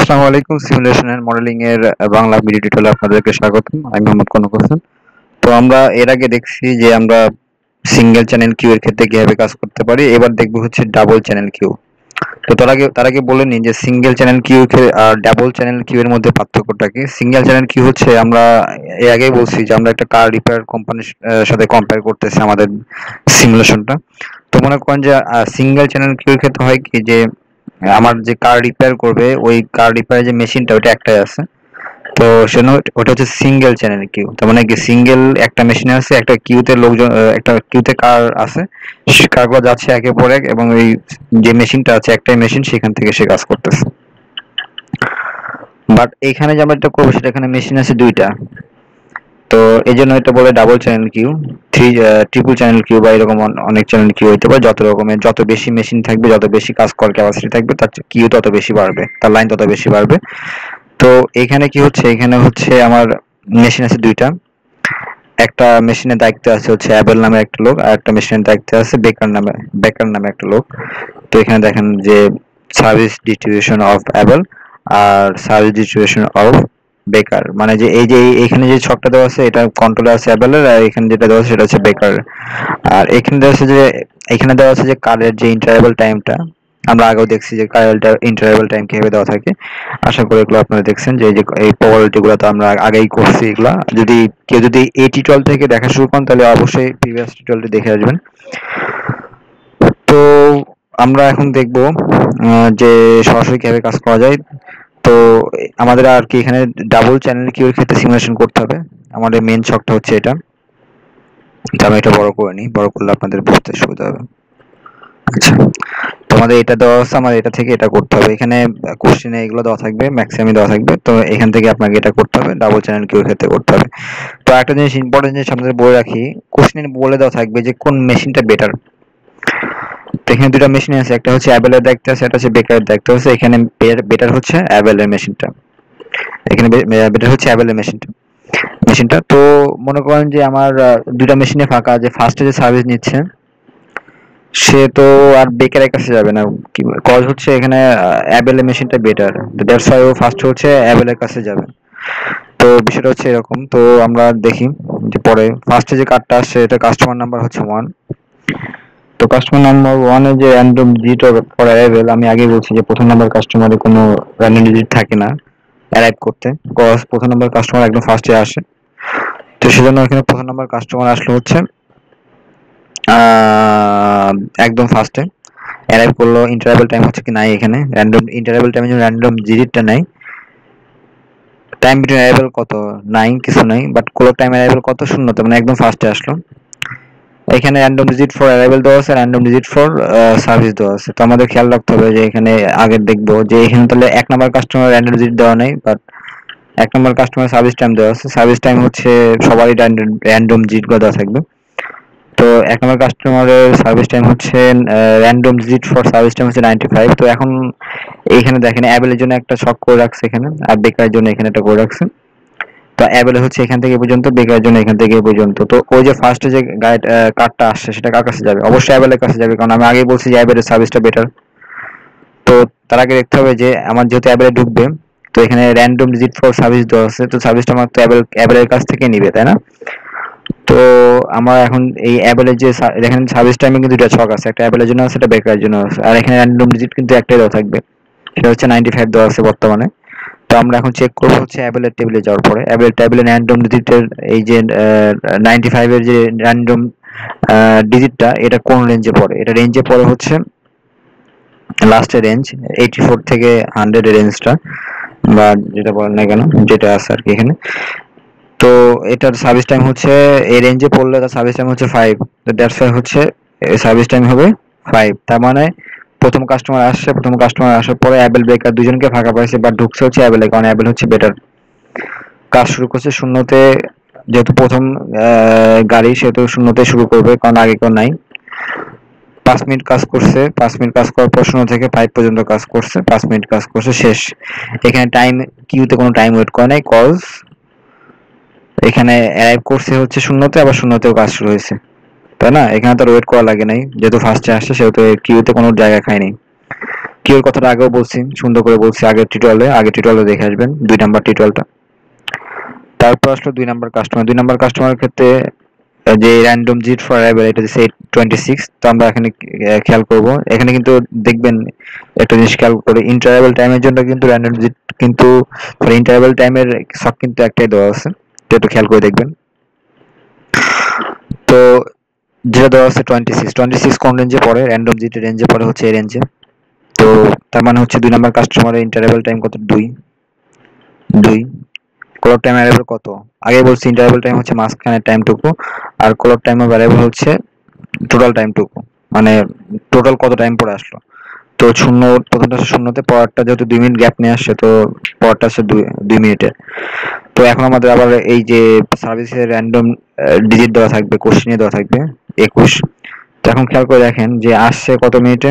আসসালামু আলাইকুম। Simulation and modelling এর বাংলা ভিডিও টিউটোরিয়ালে আপনাদেরকে স্বাগতম। আমি মোহাম্মদ কনক হোসেন। তো আমরা এর আগে দেখছি যে আমরা সিঙ্গেল চ্যানেল কিউ এর ক্ষেত্রে কিভাবে কাজ করতে পারি। এবার দেখব হচ্ছে ডাবল চ্যানেল কিউ। তো তার আগে বলে নিই যে single channel Q R double channel Q এর মধ্যে পার্থক্যটা কি। সিঙ্গেল চ্যানেল কিউ হচ্ছে আমরা এর আগেই বলছি যে আমরা একটা কার রিপেয়ার কোম্পানির সাথে কম্পেয়ার করতেছি আমাদের সিমুলেশনটা। তো মনে করেন যে সিঙ্গেল চ্যানেল কিউ এর ক্ষেত্রে হয় কি যে আমার যে কার রিপেয়ার করবে ওই কার রিপেয়ারের যে মেশিনটা ওটা একটাই আছে। তো সেজন্য ওটা হচ্ছে সিঙ্গেল চ্যানেল কিউ। তার মানে কি সিঙ্গেল একটা মেশিনে আছে, একটা কিউতে লোকজন একটা কিউতে কার আছে, সে কারগুলো যাচ্ছে একের পর এক এবং ওই যে মেশিনটা আছে একটাই মেশিন, সেখান থেকে সে কাজ করতেছে। বাট এখানে যে আমরা এটা করবো সেটা এখানে মেশিন আছে দুইটা। তো এই জন্য এটা বলে double channel queue, triple channel queue বা এরকম অনেক চ্যানেল কিউ হতে পারে। যত রকমের যত বেশি মেশিন থাকবে, যত বেশি কাজ করার ক্যাপাসিটি থাকবে, তার কিউ তত বেশি বাড়বে, তার লাইন তত বেশি বাড়বে। তো এখানে কি হচ্ছে, এখানে হচ্ছে আমার মেশিন আছে দুইটা। একটা মেশিনের দায়িত্বে আছে হচ্ছে অ্যাবেল নামে একটা লোক, আর একটা মেশিনের দায়িত্বে আছে বেকার নামে একটা লোক। তো এখানে দেখেন যে সার্ভিস ডিস্ট্রিবিউশন অফ অ্যাবেল আর সার্ভিস ডিস্ট্রিবিউশন অফ বেকার, মানে যে এই যে এখানে যে ছকটা দেওয়া আছে এটা কন্ট্রোলে আছে অ্যাবেলের, আর এখানে যেটা দেওয়া আছে সেটা হচ্ছে বেকার। আর এখানে দেওয়া আছে যে কারের যে ইন্টারভ্যাল টাইমটা, আমরা আগেও দেখছি যে ইন্টারভ্যাল টাইম কিভাবে দেওয়া থাকে। আশা করি এগুলো আপনারা দেখছেন যে এই প্রবাবিলিটি গুলো তো আমরা আগেই করছি এগুলা। যদি এই টিউটোরিয়াল থেকে দেখা শুরু করেন তাহলে অবশ্যই প্রিভিয়াস টিউটোরিয়ালটি দেখে আসবেন। তো আমরা এখন দেখব যে সরাসরি কিভাবে কাজ করা যায়। তো আমাদের আর কি এখানে ডাবল চ্যানেল কিউর ক্ষেত্রে সিমুলেশন করতে হবে। আমাদের মেন ছকটা হচ্ছে এটা। তো আমি এটা বড় করে নিই, বড় করলে আপনাদের বুঝতে সুবিধা হবে। আচ্ছা, তোমাদের এটা দেওয়া আছে, আমার এটা থেকে এটা করতে হবে। এখানে কোশ্চেনে এগুলো দেওয়া থাকবে, ম্যাক্সিমামই দেওয়া থাকবে। তো এখান থেকে আপনাকে এটা করতে হবে, ডাবল চ্যানেল কিউর ক্ষেত্রে করতে হবে। তো একটা জিনিস ইম্পর্টেন্ট জিনিস আপনাদের বলে রাখি, কোশ্চেনে বলে দেওয়া থাকবে যে কোন মেশিনটা বেটার। তো এখানে দুটো মেশিন আছে, একটা হচ্ছে অ্যাবেলের দায়িত্ব আছে, একটা হচ্ছে বেকারের দায়িত্ব আছে। এখানে বেটার হচ্ছে অ্যাবেলের মেশিনটা। এখানে বেটার হচ্ছে অ্যাবেলের মেশিনটা। তো মনে করেন যে আমার দুটা মেশিনে ফাঁকা, যে ফার্স্টে যে সার্ভিস নিচ্ছে সে তো আর বেকারের কাছে যাবে না। কজ হচ্ছে এখানে অ্যাবেলের মেশিনটা বেটার, দ্যাটস ওয়াই ও ফার্স্ট হচ্ছে অ্যাবেলের কাছে যাবে। তো বিষয়টা হচ্ছে এরকম। তো আমরা দেখি যে পরে ফার্স্টে যে কার্ডটা আসছে এটা কাস্টমার নাম্বার হচ্ছে 1। তো কাস্টমার নাম্বার 1 এ যে র্যান্ডম ডিজিট ফর অ্যারাইভেল, আমি আগে বলছি যে প্রথম নাম্বার কাস্টমারে কোনো র্যান্ডম ডিজিট থাকে না অ্যারাইভ করতে, কজ প্রথম নাম্বার কাস্টমার একদম ফার্স্টে আসে। তো সেজন্য এখানে প্রথম নাম্বার কাস্টমার আসলে হচ্ছে একদম ফার্স্টে অ্যারাইভ করলো। ইন্টারভ্যাল টাইম হচ্ছে কি নাই, এখানে র্যান্ডম ইন্টারভ্যাল টাইমের জন্য র্যান্ডম ডিজিটটা নাই। টাইম বিটুইন অ্যারাইভেল কত, নাই, কিছু নাই। বাট ক্লক টাইম অ্যারাইভেল কত, 0, মানে একদম ফার্স্টে আসলো। এখানে র্যান্ডম ডিজিট ফর অ্যারাইভেল দেওয়া আছে, র্যান্ডম ডিজিট ফর সার্ভিস দেওয়া আছে। তো আমাদের খেয়াল রাখতে হবে যে এখানে আগে দেখবো যে এখানে তাহলে এক নাম্বার কাস্টমার র্যান্ডম ডিজিট দেওয়া নেই, বাট এক নাম্বার কাস্টমার সার্ভিস টাইম দেওয়া আছে। সার্ভিস টাইম হচ্ছে সবারই র্যান্ডম ডিজিট গুলো দেওয়া থাকবে। তো এক নম্বর কাস্টমারের সার্ভিস টাইম হচ্ছে random digit for service time হচ্ছে 95। তো এখন এইখানে দেখেন অ্যাবেলের জন্য একটা ছক করে রাখছে এখানে, আর বেকারের জন্য এখানে একটা করে রাখছে। তো অ্যাবেল হচ্ছে এখান থেকে পর্যন্ত, বেকারের জন্য এখান থেকে পর্যন্ত। তো ওই যে ফার্স্টে যে কার্ডটা আসছে সেটা কার কাছে যাবে, অবশ্যই অ্যাবেলের কাছে যাবে, কারণ আমি আগেই বলছি যে অ্যাবেলের সার্ভিসটা বেটার। তো তার আগে দেখতে হবে যে আমার যেহেতু অ্যাবেলে ঢুকবে, তো এখানে র্যান্ডম ডিজিট ফর সার্ভিস দেওয়া আছে, তো সার্ভিসটা আমার তো অ্যাবেলের কাছ থেকে নিবে, তাই না? তো আমরা এখন এই অ্যাবেলের যে দেখেন সার্ভিস টাইমে কিন্তু দুটা ছক আছে, একটা অ্যাবেলের জন্য আছে, একটা বেকারের জন্য আছে। আর এখানে র্যান্ডম ডিজিট কিন্তু একটাই দেওয়া থাকবে, সেটা হচ্ছে 95 দেওয়া আছে বর্তমানে। তো আমরা এখন চেক করবো হচ্ছে অ্যাবেলের টেবিলে যাওয়ার পরে, অ্যাবেলের টেবিলে র্যান্ডম ডিজিটের এই যে 95 এর যে র্যান্ডম ডিজিটটা, এটা কোন রেঞ্জে পড়ে। এটা রেঞ্জে পড়ে হচ্ছে লাস্টের রেঞ্জ 84 থেকে 100 এর রেঞ্জটা, বা যেটা বলেন না কেন, যেটা আছে আর কি এখানে। তো এটার সার্ভিস টাইম হচ্ছে এই রেঞ্জে পড়লে তার সার্ভিস টাইম হচ্ছে 5। তো দ্যাটস ওয়াই হচ্ছে সার্ভিস টাইম হবে 5। তার মানে প্রথম কাস্টমার আসছে, প্রথম কাস্টমার আসার পরে অ্যাবেল বেকার দুজনকে ফাঁকা পাইছে, বা ঢুকছে হচ্ছে অ্যাবেলে, কারণ অ্যাবেল হচ্ছে বেটার। কাজ শুরু করছে শূন্যতে, যেহেতু প্রথম গাড়ি সেহেতু শূন্যতে শুরু করবে, কারণ আগে কেউ নাই। 5 মিনিট কাজ করছে, 5 মিনিট কাজ করার পর 0 থেকে 5 পর্যন্ত কাজ করছে, 5 মিনিট কাজ করছে, শেষ। এখানে টাইম কিউতে কোনো টাইম ওয়েট করে নাই, কজ এখানে অ্যারাইভ করছে হচ্ছে শূন্যতে, আবার শূন্যতেও কাজ শুরু হয়েছে, তাই না? এখানে তো ওয়েট করা লাগে নাই, যেহেতু ফার্স্টে আসছে সেহেতু কিউতে কোনো জায়গা খায়নি। কিউর কথাটা আগেও বলছি, সুন্দর করে বলছি আগের টিউটোরিয়ালে দেখে আসবেন 2 নাম্বার টিউটোরিয়ালটা। তারপর আসলো 2 নাম্বার কাস্টমার। 2 নাম্বার কাস্টমারের ক্ষেত্রে যে র্যান্ডম জিট ফর অ্যারেবল এটা দিচ্ছে 826। তো আমরা এখানে খেয়াল করব, এখানে কিন্তু দেখবেন একটা জিনিস খেয়াল করে, ইন্টারভ্যাল টাইমের জন্য কিন্তু র্যান্ডম জিট কিন্তু ইন্টারভ্যাল টাইমের সব কিন্তু একটাই দেওয়া আছে, তো একটু খেয়াল করে দেখবেন। তো যেটা দেওয়া আছে 26 কোন রেঞ্জে পড়ে, র্যান্ডম জিটের রেঞ্জে পড়ে হচ্ছে এই রেঞ্জে। তো তার মানে হচ্ছে 2 নাম্বার কাস্টমারের ইন্টারভ্যাল টাইম কত, 2 কলর টাইম ভ্যারিয়েবল কত, আগে বলছি ইন্টারভ্যাল টাইম হচ্ছে মাঝখানের টাইমটুকু, আর কলর টাইম ভ্যারিয়েবল হচ্ছে টোটাল টাইমটুকু, মানে টোটাল কত টাইম পরে আসলো। তো শূন্য, প্রথমটা হচ্ছে শূন্যতে, পরেরটা যেহেতু 2 মিনিট গ্যাপ নিয়ে আসছে, তো পরেরটা হচ্ছে 2 মিনিটের। তো এখন আমাদের আবার এই যে সার্ভিসের র্যান্ডম ডিজিট দেওয়া থাকবে, কোশ্চেনে দেওয়া থাকবে 21। তো এখন খেয়াল করে দেখেন যে আসছে কত মিনিটে,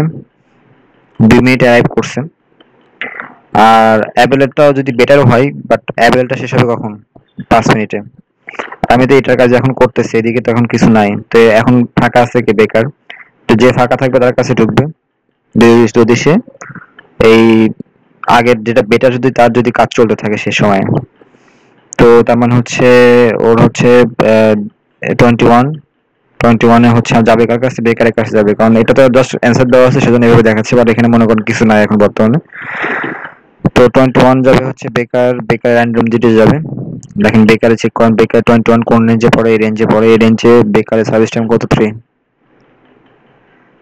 2 মিনিটে অ্যারাইভ করছে। আর অ্যাভেলেরটাও যদি বেটারও হয়, বাট অ্যাভেলটা শেষ হবে কখন, 5 মিনিটে। আমি তো এটার কাজ এখন করতেছি, এদিকে তো এখন কিছু নাই, তো এখন ফাঁকা আছে কি, বেকার। তো যে ফাঁকা থাকবে তার কাছে ঢুকবে, যদি সে এই আগের যেটা বেটার, যদি তার যদি কাজ চলতে থাকে সে সময়। তো তার মানে হচ্ছে ওর হচ্ছে 21, 21-এ হচ্ছে যাবে কার কাছে, বেকারের কাছে যাবে, কারণ এটা তো জাস্ট অ্যান্সার দেওয়া আছে সেজন্য এভাবে দেখাচ্ছে, বাট এখানে মনে করেন কিছু নাই এখন বর্তমানে। তো 21 যাবে হচ্ছে বেকার র্যান্ডম জিটে যাবে। দেখেন বেকারে চেক করেন, বেকার 21 কোন রেঞ্জে পড়ে, এই রেঞ্জে বেকারের সার্ভিস টাইম কত, 3।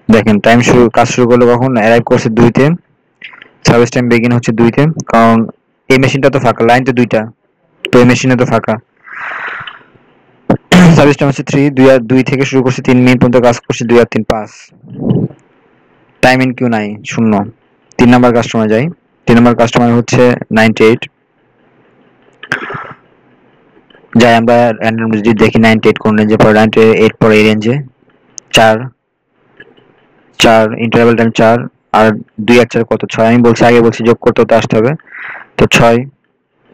দেখেন টাইম কাজ শুরু করলো কখন, অ্যারাইভ করছে 2-তে, সার্ভিস টাইম বিগিন হচ্ছে 2-তে, কারণ এই মেশিনটা তো ফাঁকা, লাইন তো 2টা, তো এই মেশিনে তো ফাঁকা। সার্ভিস টাইম হচ্ছে 3, 2 থেকে শুরু করছে, 3 মিনিট পর্যন্ত কাজ করছে, 2 আর 3 5। টাইম ইন কিউ নাই, শূন্য। 3 নাম্বার কাস্টমার যাই, 3 নাম্বার কাস্টমার হচ্ছে 98। যাই আমরা র্যান্ডম যদি দেখি 98 কোন রেঞ্জে পড়ে, 98 পড়ে এই রেঞ্জে, 4, ইন্টারভ্যাল টাইম 4, আর 2 আর 4 কত, 6। আমি বলছি আগে বলছি যোগ করতে হতে আসতে হবে, তো 6।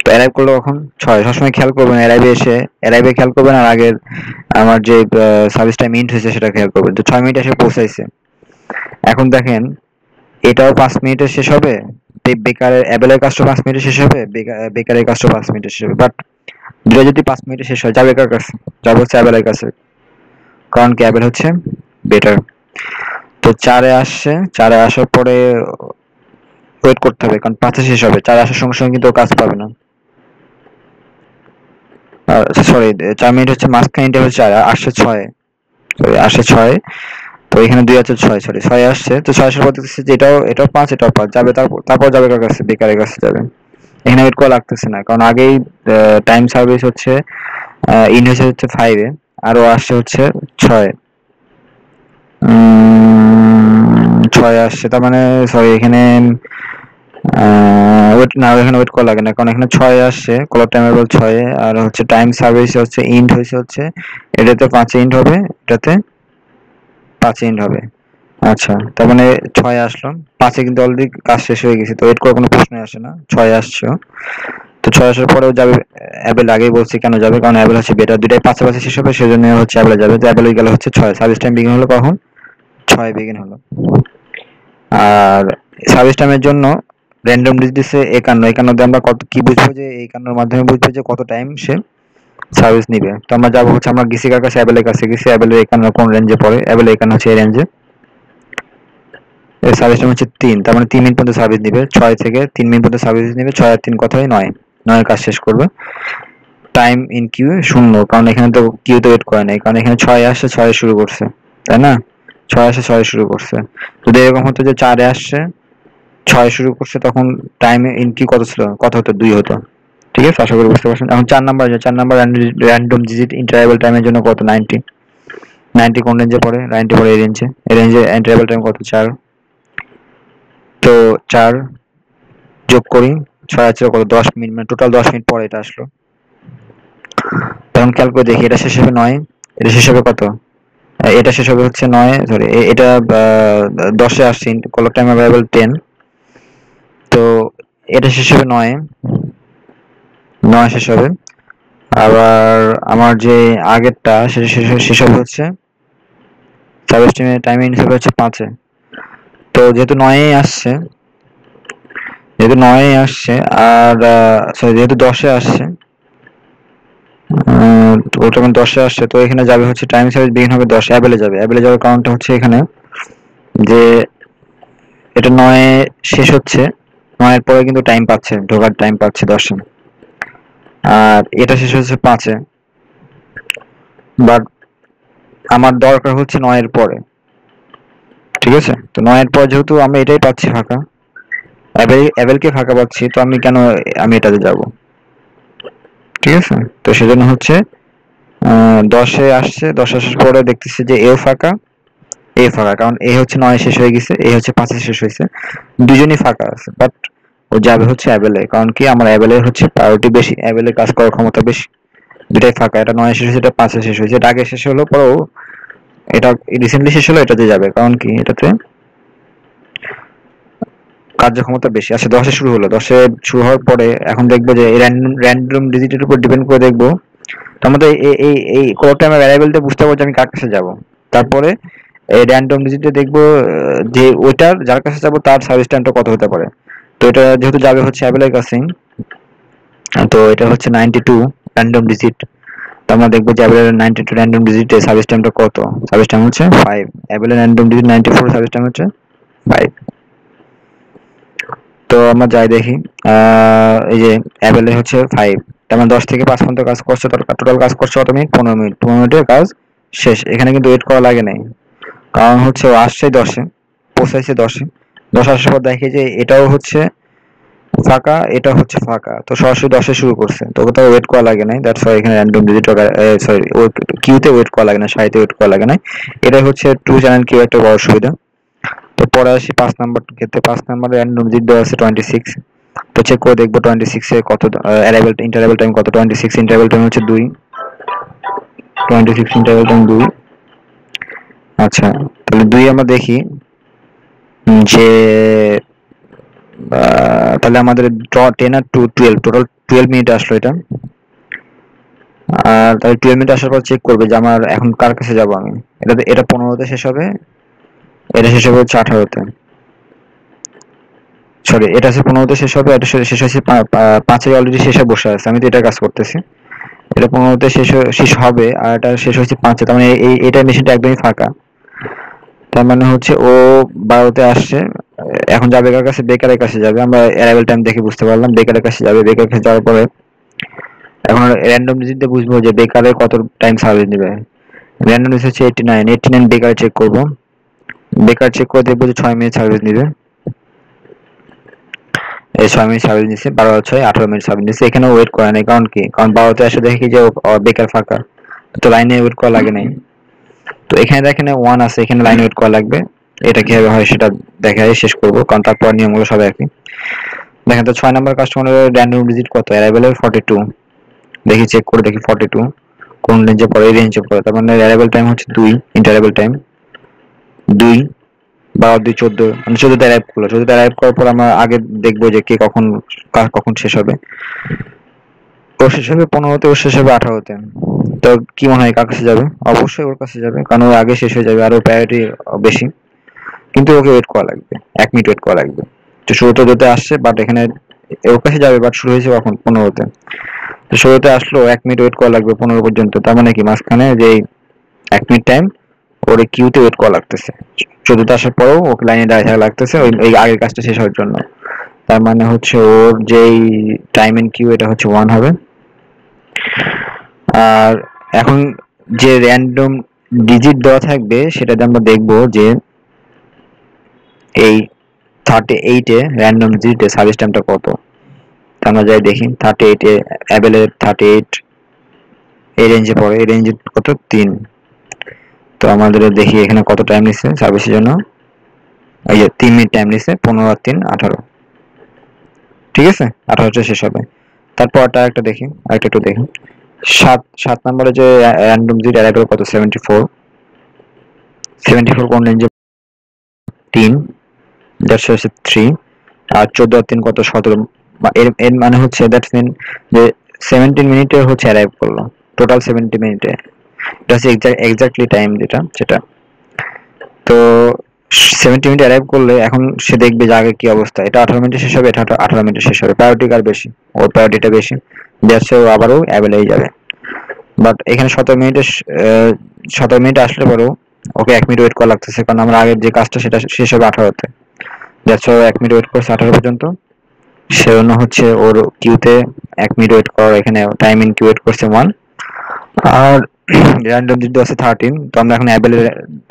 তো অ্যারাইভ করলো কখন, 6। সবসময় খেয়াল করবেন অ্যারাইভে খেয়াল করবেন, আর আগের আমার যে সার্ভিস টাইম ইন্ট হয়েছে সেটা খেয়াল করবেন। তো 6 মিনিট এসে পৌঁছাইছে। এখন দেখেন এটাও 5 মিনিটে শেষ হবে, বেকারের অ্যাবেলের কাজটা 5 মিনিটে শেষ হবে, বেকারের কাজটা 5 মিনিটে শেষ হবে, বাট দুটো যদি 5 মিনিটে শেষ হয় যাবে কার কাছে, যাবে হচ্ছে অ্যাবেলের কাছে, কারণ কি অ্যাবেল হচ্ছে বেটার। তো 4-এ আসছে, 4-এ আসার পরে ওয়েট করতে হবে, কারণ 5-এ শেষ হবে, 4 আসার সঙ্গে সঙ্গে কিন্তু ও কাজ পাবে না। সরি, 4 মিনিট হচ্ছে মাঝখানে, ইন্টারভ্যাল 4, আসছে 6, সরি আসছে 6। তো এখানে 2 আছে 6, সরি 6 আসছে, তো 6 আসার পর দেখতেছি যে এটাও 5, এটাও 5 যাবে, তারপর যাবে কার কাছে, বেকারের কাছে যাবে। এখানে ওয়েট করা লাগতেছে না, কারণ আগেই টাইম সার্ভিস হচ্ছে ইন হচ্ছে 5-এ, আর ও আসছে হচ্ছে 6-এ। 6 আসছে, তার মানে সরি এখানে ওয়েট না, এখানে ওয়েট করা লাগে না, কারণ এখানে 6 আসছে, কলার টাইম এর 6, আর হচ্ছে টাইম সার্ভিস হচ্ছে ইন্ড হয়েছে হচ্ছে, এটাতে 5 ইন্ড হবে, এটাতে 5 ইন্ড হবে। আচ্ছা, তার মানে 6 আসলো, 5-এ কিন্তু অলরেডি কাজ শেষ হয়ে গেছে, তো ওয়েট করার কোনো প্রশ্নই আসে না, 6 আসছে। তো 6 আসার পরেও যাবে অ্যাবেল, আগেই বলছি কেন যাবে, কারণ অ্যাবেল হচ্ছে বেটার, দুটাই পাশাপাশি শেষ হবে, সেজন্য হচ্ছে অ্যাবেলে যাবে। তো অ্যাবেলে গেলে হচ্ছে 6, সার্ভিস টাইম বিগিন হলো কখন, 6 বিগিন হলো। আর সার্ভিস টাইমের জন্য র্যান্ডম ডিজিট দিচ্ছে 51, 51 দিয়ে আমরা কত কি বুঝবো, যে 51-এর মাধ্যমে বুঝবো যে কত টাইম সে সার্ভিস নিবে। তো আমরা যাবো হচ্ছে, আমরা গেছি কার কাছে, অ্যাবেলের কাছে গেছি, অ্যাবেলের 51 কোন রেঞ্জে পড়ে, অ্যাবেলের 51 হচ্ছে এই রেঞ্জে, এর সার্ভিস টাইম হচ্ছে 3, তার মানে 3 মিনিট পর্যন্ত সার্ভিস নিবে, 6 থেকে 3 মিনিট পর্যন্ত সার্ভিস নিবে, 6 আর 3 কত হয়, 9, 9 এর কাজ শেষ করবে। টাইম ইন কিউ 0, কারণ এখানে তো কিউ তো ওয়েট করে নাই, কারণ এখানে 6 আসছে, 6 শুরু করছে, তাই না, 6 আসে 6 শুরু করছে। যদি এরকম হতো যে 4-এ আসছে, 6 শুরু করছে, তখন টাইম ইন কিউ কত ছিল, কত হতো, 2 হতো। ঠিক আছে, আশা করি বুঝতে পারছেন। এখন 4 নাম্বার র্যান্ডম ডিজিট ইন্টারভ্যাল টাইমের জন্য কত, 90, 90 কোন রেঞ্জে পড়ে, 90 পড়ে এই রেঞ্জে, ইন্টারভ্যাল টাইম কত, 4। তো 4 যোগ করি, 6 আছে কত, 10 মিনিট, মানে টোটাল 10 মিনিট পরে এটা আসলো। তখন খেয়াল করে দেখি এটা শেষ হবে 9, এটা শেষ হবে কত, এটা শেষ হবে হচ্ছে 9, সরি এটা 10-এ আসছে, কলার টাইম অ্যাভেলেবল 10। তো এটা শেষ হবে 9, 9 শেষ হবে। আবার আমার যে আগেরটা সেটা শেষ হবে হচ্ছে সার্ভিস টাইমে ইন হবে হচ্ছে 5-এ। তো যেহেতু 9-এ আসছে, যেহেতু 9 আসছে আর সরি যেহেতু 10 আসছে, ওটা 10 আসছে, তো এখানে যাবে হচ্ছে টাইম সার্ভিস বিগিন হবে 10 অ্যাবেলে যাবে। অ্যাবেলে যাওয়ার কারণটা হচ্ছে এখানে যে এটা 9 শেষ হচ্ছে, 9 এর পরে কিন্তু টাইম পাচ্ছে, ঢোকার টাইম পাচ্ছে 10 এ। আর এটা শেষ হচ্ছে 5 এ। বাট আমার দরকার হচ্ছে 9 এর পরে। ঠিক আছে? তো 9 এর পর যেহেতু আমি এটাই পাচ্ছি ফাঁকা, অ্যাবেলকে ফাঁকা পাচ্ছি, তো আমি কেন আমি এটাতে যাব? ঠিক আছে? তো সেজন্য হচ্ছে 10 এ আসছে, 10 আসার পরে দেখতেছি যে এও ফাঁকা, এ ফাঁকা, কারণ এ হচ্ছে 9 শেষ হয়ে গেছে, এ হচ্ছে 5 শেষ হয়েছে, দুজনই ফাঁকা আছে। বাট ও যাবে হচ্ছে অ্যাবেলে, কারণ কি আমার অ্যাবেলের হচ্ছে প্রায়োরিটি বেশি, অ্যাবেলের কাজ করার ক্ষমতা বেশি। দুটাই ফাঁকা, এটা 9 শেষ হয়েছে, এটা 5 শেষ হয়েছে, এটা আগে শেষ হলো পরেও এটা রিসেন্টলি শেষ হলো, এটাতে যাবে, কারণ কি এটাতে কার্যক্ষমতা বেশি। আচ্ছা 10 এ শুরু হলো, 10 এ শুরু হওয়ার পরে এখন দেখবো যে র্যান্ডম ডিজিটের উপর ডিপেন্ড করে দেখবো। তো আমাদের এই কোড টাইমের ভ্যারিয়েবলটা বুঝতে পারবো যে আমি কার কাছে যাব। তারপরে এই র্যান্ডম ডিজিটে দেখবো যে ওইটার যার কাছে যাবো তার সার্ভিস টাইমটা কত হতে পারে। তো এটা যেহেতু যাবে হচ্ছে অ্যাবেলের কাছে, তো এটা হচ্ছে 92 র্যান্ডম ডিজিট। তো আমরা দেখবো যে অ্যাবেলের 92 র্যান্ডম ডিজিটে সার্ভিস টাইমটা কত। সার্ভিস টাইম হচ্ছে 5, অ্যাবেলের র্যান্ডম ডিজিট 94, সার্ভিস টাইম হচ্ছে 5। তো আমরা যাই দেখি, এই যে অ্যাভেলে হচ্ছে 5, তার মানে 10 থেকে 5 পর্যন্ত কাজ করছে, টোটাল কাজ করছে কত মিনিট? 15 মিনিট। 15 মিনিটের কাজ শেষ। এখানে কিন্তু ওয়েট করা লাগে নাই, কারণ হচ্ছে ও আসছে 10 এ, পৌঁছাইছে 10 এ। 10 আসার পর দেখে যে এটাও হচ্ছে ফাঁকা, এটা হচ্ছে ফাঁকা, তো সরাসরি 10 এ শুরু করছে, তো কোথাও ওয়েট করা লাগে নাই। দ্যাটস ওয়াই এখানে র্যান্ডম ডিজিট, সরি কিউতে ওয়েট করা লাগে না, সারিতে ওয়েট করা লাগে না। এটাই হচ্ছে টু চ্যানেল কিউ একটা বড় সুবিধা। তো পরে আসি 5 নাম্বার ক্ষেত্রে। 5 নাম্বারে র্যান্ডম ডিজিট দেওয়া আছে 26। তো চেক করে দেখবো 26 এ কত অ্যারাইভেল ইন্টারভ্যাল টাইম কত। 26 ইন্টারভ্যাল টাইম হচ্ছে 2, 26 ইন্টারভ্যাল টাইম 2। আচ্ছা, তাহলে 2 আমরা দেখি যে তাহলে আমাদের 10 আর 2 12, টোটাল 12 মিনিট আসলো এটা। আর তাহলে 12 মিনিট আসার পর চেক করবে যে আমার এখন কার কাছে যাব আমি। এটা 15তে শেষ হবে, এটা শেষ হবে হচ্ছে 18তে। সরি, এটা হচ্ছে 15তে শেষ হবে, এটা শেষ হয়েছে 5 এ, অলরেডি শেষে বসে আছে, আমি তো এটা কাজ করতেছি। এটা 15তে শেষ হবে, আর এটা শেষ হয়েছে 5 এ, তার মানে এটা মেশিনটা একদমই ফাঁকা। তার মানে হচ্ছে ও 12তে আসছে, এখন যাবে কার কাছে? বেকারের কাছে যাবে। আমরা অ্যারাইভেল টাইম দেখে বুঝতে পারলাম বেকারের কাছে যাবে। বেকারের কাছে যাওয়ার পরে এখন র্যান্ডম ডিজিট দিয়ে বুঝবো যে বেকারের কত টাইম সার্ভিস নেবে। র্যান্ডম ডিজিট হচ্ছে 89, 89 বেকার চেক করব। বেকার চেক করে দেখবো যে 6 মিনিট সার্ভিস নেবে। এই 6 মিনিট সার্ভিস নিচ্ছে, 12 আর 6 18 মিনিট সার্ভিস নিচ্ছে। এখানে ওয়েট করা নাই, কারণ কি? কারণ 12তে এসে দেখি যে বেকার ফাঁকা, তো লাইনে ওয়েট করা লাগে নাই। তো এখানে দেখেন 1 আছে, এখানে লাইন ওয়েট করা লাগবে। এটা কিভাবে হয় সেটা দেখাই শেষ করব, কারণ তারপর নিয়মগুলো সব একই। দেখেন তো 6 নাম্বার কাস্টমারের র্যান্ডম ডিজিট কত? অ্যারাইভেলের 42। দেখি চেক করে দেখি 42 কোন রেঞ্জে পড়ে। এই রেঞ্জে পড়ে, তার মানে অ্যারাইভেল টাইম হচ্ছে 2, ইন্টারভ্যাল টাইম 2, 12 2 14, মানে 14তে অ্যারাইভ করলো। 14তে অ্যারাইভ করার পর আমরা আগে দেখবো যে কে কখন কখন শেষ হবে। ও শেষ হবে 15তে, ও শেষ হবে 18তে। তো কি মনে হয় কার কাছে যাবে? অবশ্যই ওর কাছে যাবে, কারণ ও আগে শেষ হয়ে যাবে আর ওর প্রায়োরিটি বেশি। কিন্তু ওকে ওয়েট করা লাগবে, 1 মিনিট ওয়েট করা লাগবে। তো 16তে আসছে, বাট এখানে ওর কাছে যাবে, বাট শুরু হয়েছে কখন? 15তে। তো 16তে আসলো, 1 মিনিট ওয়েট করা লাগবে 15 পর্যন্ত। তার মানে কি মাঝখানে যে 1 মিনিট টাইম ওর কিউতে ওয়েট করা লাগতেছে। 14তে আসার পরেও ওকে লাইনে দাঁড়িয়ে থাকা লাগতেছে ওই এই আগের কাজটা শেষ হওয়ার জন্য। তার মানে হচ্ছে ওর যেই টাইম ইন কিউ এটা হচ্ছে 1 হবে। আর এখন যে র্যান্ডম ডিজিট দেওয়া থাকবে সেটাতে আমরা দেখবো যে এই 38 এ র্যান্ডম ডিজিটে সার্ভিস টাইমটা কত। আমরা যাই দেখি 38 এ অ্যাভেলের 38 এই রেঞ্জে পড়ে, এই রেঞ্জে কত? 3। তো আমাদের দেখি এখানে কত টাইম নিচ্ছে সার্ভিসের জন্য। এই যে 3 মিনিট টাইম নিচ্ছে, 15 আর 3 18। ঠিক আছে, 18টা শেষ হবে। তারপরটা একটা দেখি, আরেকটা একটু দেখি। 7 নম্বরে যে র্যান্ডম ডিজিট অ্যারাইভেল কত? 74। 74 কোন রেঞ্জে? 3, দ্যাটস হচ্ছে 3। আর 14 আর 3 কত? 17। এর এর মানে হচ্ছে দ্যাটস মিন যে 17 মিনিটে হচ্ছে অ্যারাইভ করলো, টোটাল 70 মিনিটে। এটা হচ্ছে এক্স্যাক্টলি টাইম যেটা সেটা। তো 70 মিনিট অ্যারাইভ করলে এখন সে দেখবে যে আগে কি অবস্থা, এটা 18 মিনিটে শেষ হবে, এটা 18 মিনিটে শেষ হবে, প্রায়োরিটি কার বেশি, ওর প্রায়োরিটিটা বেশি, দ্যাটস ও আবারও অ্যাভেলেই যাবে। বাট এখানে 17 মিনিটে 17 মিনিটে আসলে পরেও ওকে 1 মিনিট ওয়েট করা লাগতেছে, কারণ আমরা আগের যে কাজটা সেটা শেষ হবে 18তে, দ্যাটস ও 1 মিনিট ওয়েট করছে 18 পর্যন্ত। সেজন্য হচ্ছে ওর কিউতে 1 মিনিট ওয়েট করার এখানে টাইম ইন কিউ ওয়েট করছে 1। আর র্যান্ডম যেহেতু আছে 13, তো আমরা এখন অ্যাভেলে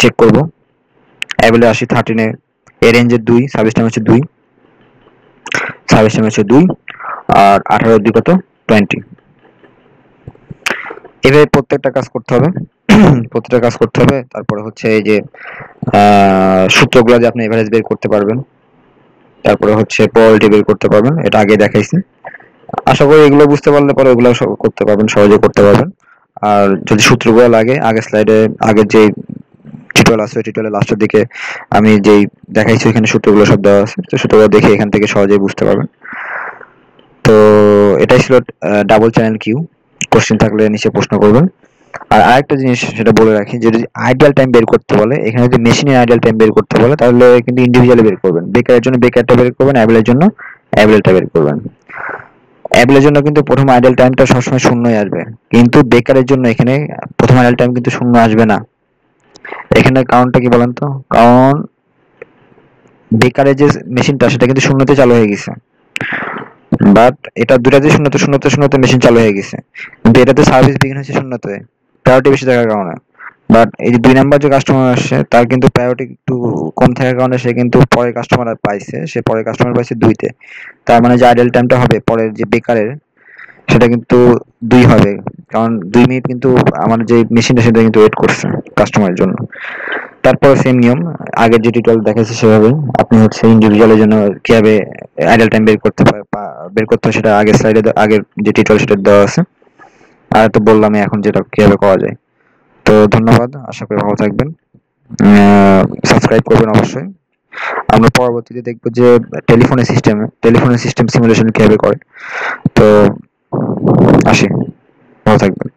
চেক করব। অ্যাভেলে আসি 13-এ, এ রেঞ্জের 2, সার্ভিস টাইম হচ্ছে 2, সার্ভিস টাইম হচ্ছে 2, আর 18 2 কত 20। এভাবে প্রত্যেকটা কাজ করতে হবে। প্রত্যেকটা কাজ করতে হবে। তারপরে হচ্ছে এই যে সূত্রগুলো যে আপনি এভারেজ বের করতে পারবেন, তারপরে হচ্ছে প্রবাবিলিটি বের করতে পারবেন, এটা আগে দেখাইছি। আশা করি এগুলো বুঝতে পারলে পরে ওগুলো করতে পারবেন, সহজে করতে পারবেন। আর যদি সূত্রগুলো লাগে, আগের স্লাইডে আগের যে টিউটোরিয়াল আছে ওই টিউটোরিয়ালের লাস্টের দিকে আমি যেই দেখাইছি ওইখানে সূত্রগুলো সব দেওয়া আছে, তো সূত্রগুলো দেখে এখান থেকে সহজেই বুঝতে পারবেন। তো এটাই ছিল ডাবল চ্যানেল কিউ। কোশ্চেন থাকলে নিচে প্রশ্ন করবেন। আর আরেকটা জিনিস সেটা বলে রাখি, যে যদি আইডিয়াল টাইম বের করতে বলে, এখানে যদি মেশিনের আইডিয়াল টাইম বের করতে বলে তাহলে কিন্তু ইন্ডিভিজুয়ালি বের করবেন, বেকারের জন্য বেকারটা বের করবেন, অ্যাভেলের জন্য অ্যাভেলটা বের করবেন। অ্যাভেলের জন্য কিন্তু প্রথম আইডিয়াল টাইমটা সবসময় শূন্যই আসবে, কিন্তু বেকারের জন্য এখানে প্রথম আইডিয়াল টাইম কিন্তু শূন্য আসবে না। এখানে কারণটা কি বলেন তো? কারণ বেকারের যে মেশিনটা সেটা কিন্তু শূন্যতে চালু হয়ে গেছে, বাট এটা দুটাতে শূন্যতে শূন্যতে শূন্যতে মেশিন চালু হয়ে গেছে, কিন্তু এটাতে সার্ভিস বিগিন হয়েছে শূন্যতে, প্রায়োরিটি বেশি থাকার কারণে। বাট এই যে 2 নাম্বার যে কাস্টমার আসছে তার কিন্তু প্রায়োরিটি একটু কম থাকার কারণে সে কিন্তু পরের কাস্টমার পাইছে, সে পরের কাস্টমার পাইছে 2-তে। তার মানে যে আইডল টাইমটা হবে পরের যে বেকারের সেটা কিন্তু 2 হবে, কারণ 2 মিনিট কিন্তু আমার যে মেশিনটা সেটা কিন্তু ওয়েট করছে কাস্টমারের জন্য। তারপরে সেম নিয়ম, আগের যে টিউটোরিয়াল দেখাইছি সেভাবে আপনি হচ্ছে ইন্ডিভিজুয়ালের জন্য কিভাবে আইডল টাইম বের করতে বের করতে হয় সেটা আগের স্লাইডে আগের যে টিউটোরিয়াল সেটা দেওয়া আছে। আর তো বললামই এখন যেটা কিভাবে করা যায়। তো ধন্যবাদ, আশা করি ভালো থাকবেন, সাবস্ক্রাইব করবেন অবশ্যই। আমরা পরবর্তীতে দেখবো যে টেলিফোনের সিস্টেম সিমুলেশন কিভাবে করে। তো আসি, ভালো থাকবেন।